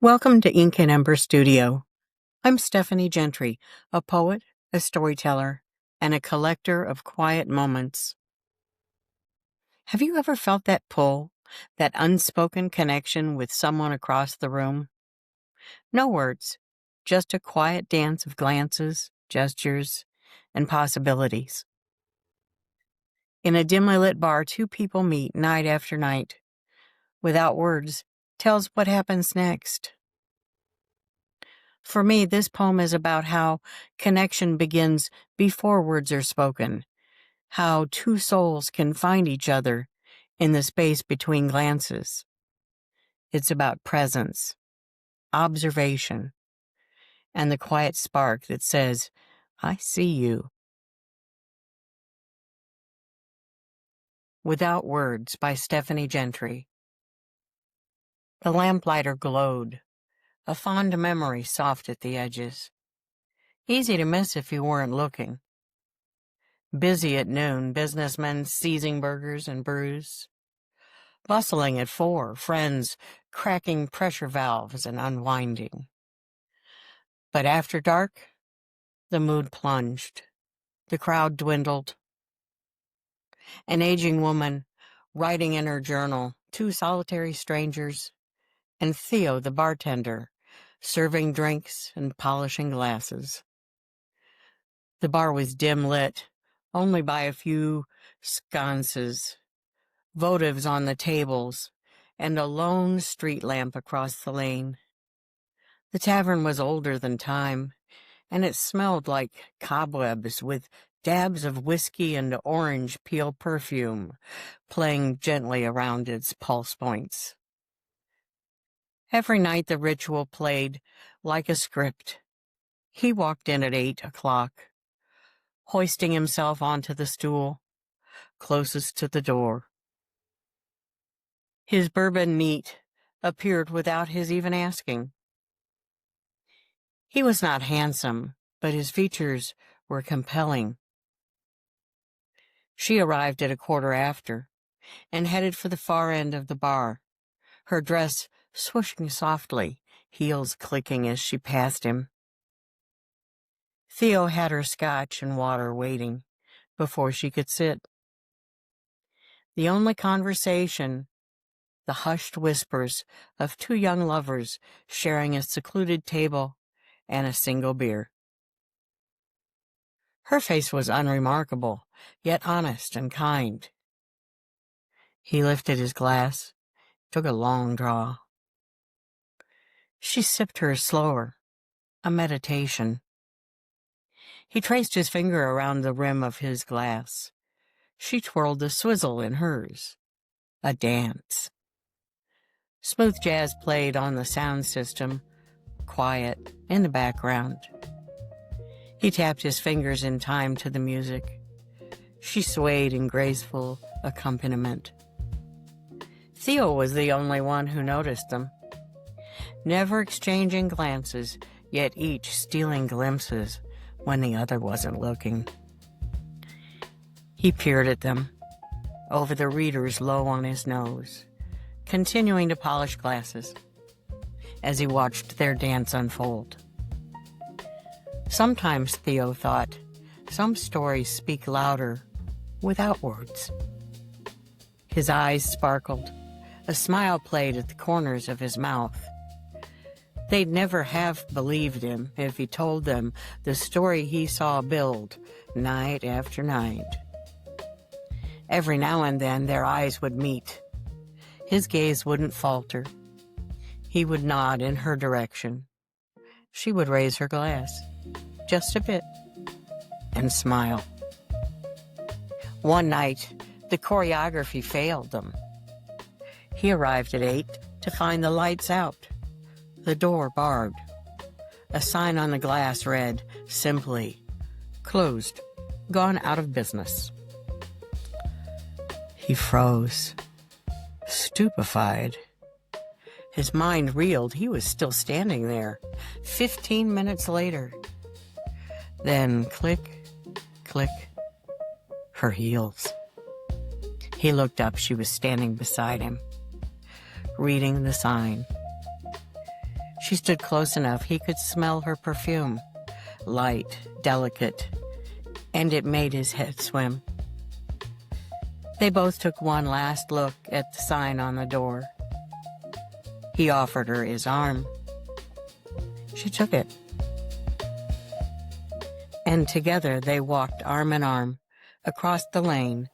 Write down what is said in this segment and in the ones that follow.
Welcome to Ink and Ember Studio. I'm Stephanie Gentry, a poet, a storyteller, and a collector of quiet moments. Have you ever felt that pull, that unspoken connection with someone across the room? No words, just a quiet dance of glances, gestures, and possibilities. In a dimly lit bar, two people meet night after night. Without words, tells what happens next. For me, this poem is about how connection begins before words are spoken, how two souls can find each other in the space between glances. It's about presence, observation, and the quiet spark that says, I see you. Without Words by Stephanie Gentry. The lamplighter glowed, a fond memory soft at the edges. Easy to miss if you weren't looking. Busy at noon, businessmen seizing burgers and brews. Bustling at 4, friends cracking pressure valves and unwinding. But after dark, the mood plunged. The crowd dwindled. An aging woman writing in her journal, 2 solitary strangers, and Theo, the bartender, serving drinks and polishing glasses. The bar was dim lit, only by a few sconces, votives on the tables, and a lone street lamp across the lane. The tavern was older than time, and it smelled like cobwebs with dabs of whiskey and orange peel perfume playing gently around its pulse points. Every night the ritual played like a script. He walked in at 8 o'clock, hoisting himself onto the stool closest to the door. His bourbon neat appeared without his even asking. He was not handsome, but his features were compelling. She arrived at a quarter after and headed for the far end of the bar, her dress swooshing softly, heels clicking as she passed him. Theo had her scotch and water waiting before she could sit. The only conversation, the hushed whispers of 2 young lovers sharing a secluded table and a single beer. Her face was unremarkable, yet honest and kind. He lifted his glass, took a long draw. She sipped hers slower, a meditation. He traced his finger around the rim of his glass. She twirled the swizzle in hers, a dance. Smooth jazz played on the sound system, quiet, in the background. He tapped his fingers in time to the music. She swayed in graceful accompaniment. Theo was the only one who noticed them. Never exchanging glances, yet each stealing glimpses when the other wasn't looking. He peered at them, over the readers low on his nose, continuing to polish glasses as he watched their dance unfold. Sometimes, Theo thought, some stories speak louder without words. His eyes sparkled. A smile played at the corners of his mouth. They'd never have believed him if he told them the story he saw build night after night. Every now and then their eyes would meet. His gaze wouldn't falter. He would nod in her direction. She would raise her glass, just a bit, and smile. One night, the choreography failed them. He arrived at 8 to find the lights out, the door barred. A sign on the glass read, simply, closed, gone out of business. He froze, stupefied. His mind reeled. He was still standing there, 15 minutes later. Then click, click, her heels. He looked up. She was standing beside him, reading the sign. She stood close enough he could smell her perfume, light, delicate, and it made his head swim. They both took one last look at the sign on the door. He offered her his arm. She took it. And together they walked arm in arm across the lane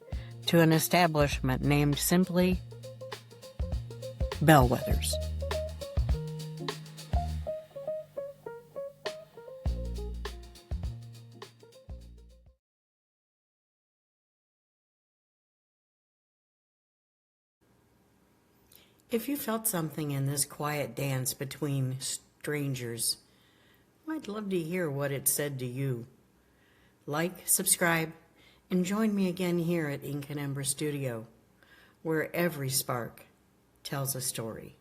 to an establishment named simply Bellwethers. If you felt something in this quiet dance between strangers, I'd love to hear what it said to you. Like, subscribe, and join me again here at Ink and Ember Studio, where every spark tells a story.